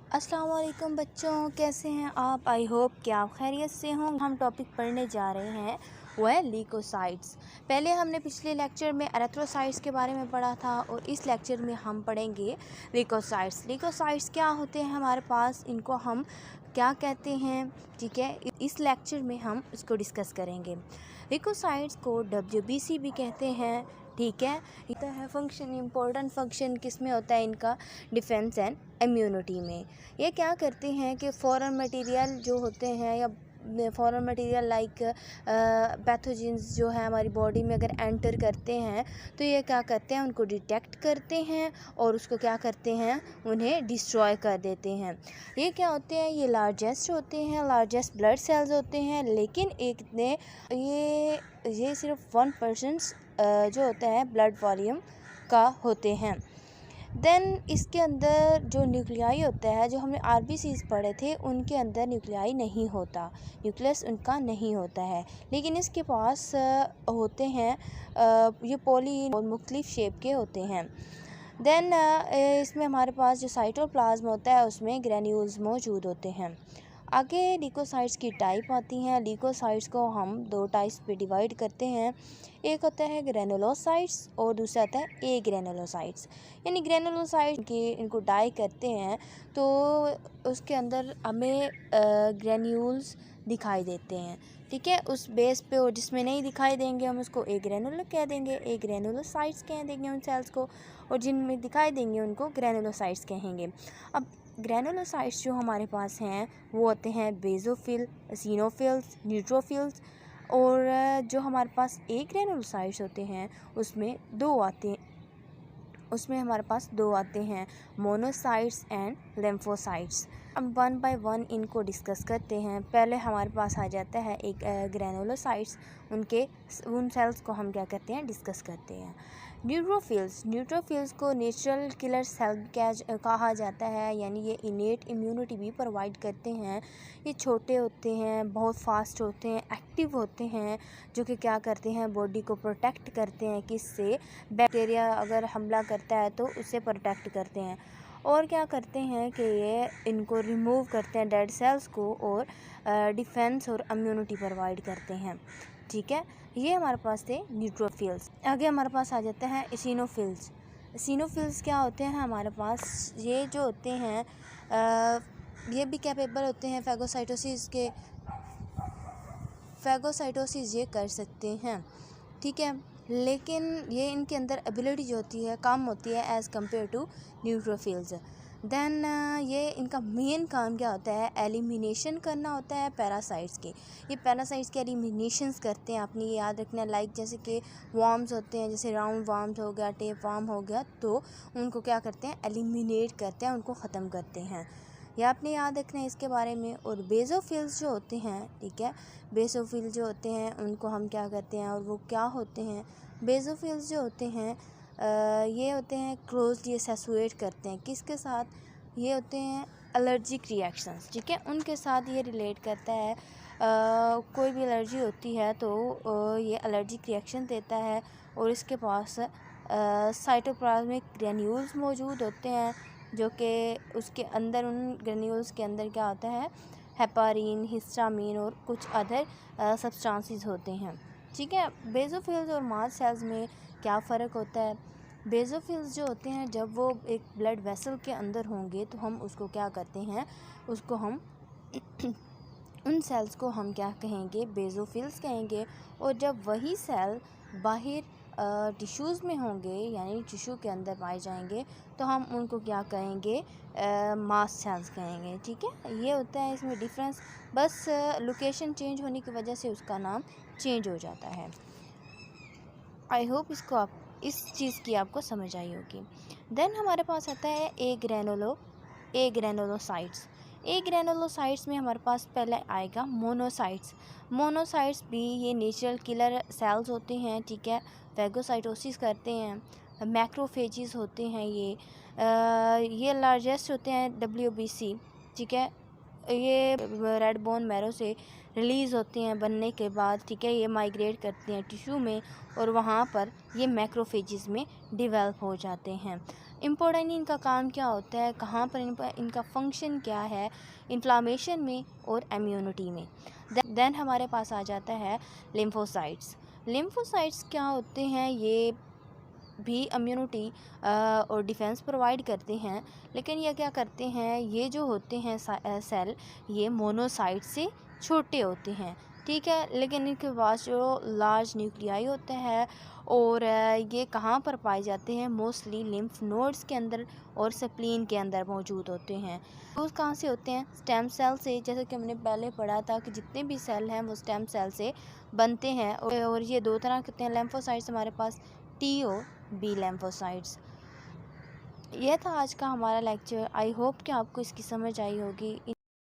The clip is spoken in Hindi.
अस्सलाम वालेकुम बच्चों, कैसे हैं आप। आई होप कि आप खैरियत से हों। हम टॉपिक पढ़ने जा रहे हैं वो है ल्यूकोसाइट्स। पहले हमने पिछले लेक्चर में एरिथ्रोसाइट्स के बारे में पढ़ा था और इस लेक्चर में हम पढ़ेंगे ल्यूकोसाइट्स। ल्यूकोसाइट्स क्या होते हैं हमारे पास, इनको हम क्या कहते हैं, ठीक है। इस लेक्चर में हम इसको डिस्कस करेंगे। ल्यूकोसाइट्स को WBC भी कहते हैं, ठीक है। इतना है फंक्शन, इम्पोर्टेंट फंक्शन किस में होता है इनका, डिफेंस एंड इम्यूनिटी में। ये क्या करते हैं कि फॉरेन मटेरियल जो होते हैं या फॉरेन मटेरियल लाइक पैथोजेंस जो है हमारी बॉडी में अगर एंटर करते हैं तो ये क्या करते हैं, उनको डिटेक्ट करते हैं और उसको क्या करते हैं, उन्हें डिस्ट्रॉय कर देते हैं। ये क्या होते हैं, ये लार्जेस्ट होते हैं, लार्जेस्ट ब्लड सेल्स होते हैं, लेकिन एक ने ये सिर्फ 1% जो होता है ब्लड वॉल्यूम का होते हैं। देन इसके अंदर जो न्यूक्लियाई होता है, जो हमने RBCs पढ़े थे, उनके अंदर न्यूक्लियाई नहीं होता, न्यूक्लियस उनका नहीं होता है, लेकिन इसके पास होते हैं ये पॉली और मुख्तलिफ शेप के होते हैं। देन इसमें हमारे पास जो साइटोप्लाज्म होता है उसमें ग्रेन्यूल्स मौजूद होते हैं। आगे ल्यूकोसाइट्स की टाइप आती हैं। ल्यूकोसाइट्स को हम 2 टाइप्स पे डिवाइड करते हैं। एक होता है ग्रेनुलोसाइट्स और दूसरा आता है ए ग्रेनुलोसाइट्स। यानी ग्रेनुलोसाइट की इनको डाई करते हैं तो उसके अंदर हमें ग्रेन्यूल्स दिखाई देते हैं, ठीक है। उस बेस पे और जिसमें नहीं दिखाई देंगे हम उसको ए ग्रेनुलर कह देंगे, ए ग्रेनुलोसाइट्स कह देंगे उन सेल्स को, और जिनमें दिखाई देंगे उनको ग्रेनुलोसाइट्स कहेंगे। अब ग्रेनुलोसाइट्स जो हमारे पास हैं वो होते हैं बेसोफिल, एसिनोफिल्स, न्यूट्रोफिल्स, और जो हमारे पास ए ग्रेनुलोसाइट्स होते हैं उसमें हमारे पास दो आते हैं, मोनोसाइट्स एंड लिम्फोसाइट्स। अब 1 बाय 1 इनको डिस्कस करते हैं। पहले हमारे पास आ जाता है एक ग्रेनुलोसाइट्स, उन सेल्स को हम क्या करते हैं, डिस्कस करते हैं। न्यूट्रोफिल्स को नेचुरल किलर सेल कहा जाता है, यानी ये इनेट इम्यूनिटी भी प्रोवाइड करते हैं। ये छोटे होते हैं, बहुत फास्ट होते हैं, एक्टिव होते हैं, जो कि क्या करते हैं, बॉडी को प्रोटेक्ट करते हैं। किससे, बैक्टीरिया अगर हमला करता है तो उससे प्रोटेक्ट करते हैं। और क्या करते हैं कि ये इनको रिमूव करते हैं डेड सेल्स को, और डिफेंस और इम्यूनिटी प्रोवाइड करते हैं, ठीक है। ये हमारे पास थे न्यूट्रोफिल्स। आगे हमारे पास आ जाते हैं एसिनोफिल्स। एसिनोफिल्स क्या होते हैं हमारे पास, ये जो होते हैं ये भी कैपेबल होते हैं फैगोसाइटोसिस ये कर सकते हैं, ठीक है। लेकिन ये इनके अंदर एबिलिटी जो होती है कम होती है as compared to neutrophils. Then ये इनका मेन काम क्या होता है, एलिमिनेशन करना होता है पैरासाइट्स के। ये पैरासाइट्स के एलिमिनेशंस करते हैं, आपने ये याद रखना है। लाइक जैसे कि वार्म्स होते हैं, जैसे राउंड वार्म्स हो गया, टेप वार्म हो गया, तो उनको क्या करते हैं, एलिमिनेट करते हैं, उनको ख़त्म करते हैं। ये आपने याद रखना है इसके बारे में। और बेसोफिल्स जो होते हैं, ठीक है, बेसोफिल जो होते हैं उनको हम क्या करते हैं, और वो क्या होते हैं, बेसोफिल्स जो होते हैं ये होते हैं क्लोजली एसोसिएट करते हैं किसके साथ, ये होते हैं एलर्जिक रिएक्शंस, ठीक है, उनके साथ ये रिलेट करता है। कोई भी एलर्जी होती है तो ये एलर्जिक रिएक्शन देता है, और इसके पास साइटोप्लाज्मिक ग्रेन्यूल्स मौजूद होते हैं, जो कि उसके अंदर, उन ग्रेन्यूल्स के अंदर क्या होता है, हेपारिन, हिस्टामिन और कुछ अदर सब्सटेंसेस होते हैं, ठीक है। बेसोफिल्स और मास्ट सेल्स में क्या फ़र्क होता है, बेसोफिल्स जो होते हैं जब वो एक ब्लड वेसल के अंदर होंगे तो हम उसको क्या करते हैं, उसको हम उन सेल्स को हम क्या कहेंगे, बेसोफिल्स कहेंगे। और जब वही सेल बाहर टिश्यूज़ में होंगे, यानी टिश्यू के अंदर पाए जाएंगे, तो हम उनको क्या कहेंगे, मास्ट सेल्स कहेंगे, ठीक है। ये होता है इसमें डिफरेंस, बस लोकेशन चेंज होने की वजह से उसका नाम चेंज हो जाता है। आई होप इस चीज़ की आपको समझ आई होगी। देन हमारे पास आता है ए ग्रेनुलोसाइट्स। ए ग्रेनुलोसाइट्स में हमारे पास पहले आएगा मोनोसाइट्स भी ये नेचुरल किलर सेल्स होते हैं, ठीक है, फैगोसाइटोसिस करते हैं, मैक्रोफेजेस होते हैं, ये लार्जेस्ट होते हैं WBC, ठीक है। ये रेड बोन मैरो से रिलीज़ होते हैं बनने के बाद, ठीक है। ये माइग्रेट करते हैं टिश्यू में और वहाँ पर ये मैक्रोफेजेस में डिवेल्प हो जाते हैं। इम्पोर्टेंट इनका काम क्या होता है, कहाँ पर इनका फंक्शन क्या है इन्फ्लामेशन में और इम्यूनिटी में। देन हमारे पास आ जाता है लिम्फोसाइट्स। लिम्फोसाइट्स क्या होते हैं, ये भी इम्यूनिटी और डिफेंस प्रोवाइड करते हैं, लेकिन ये क्या करते हैं, ये जो होते हैं सेल, ये मोनोसाइट से छोटे होते हैं, ठीक है। लेकिन इनके पास जो लार्ज न्यूक्लियाई होता है और ये कहाँ पर पाए जाते हैं, मोस्टली लिम्फ नोड्स के अंदर और स्प्लीन के अंदर मौजूद होते हैं। तो कहाँ से होते हैं, स्टेम सेल से। जैसे कि हमने पहले पढ़ा था कि जितने भी सेल हैं वो स्टेम सेल से बनते हैं। और ये दो तरह के होते हैं लिम्फोसाइट्स हमारे पास, टी और बी लिम्फोसाइट्स। यह था आज का हमारा लेक्चर। आई होप कि आपको इसकी समझ आई होगी।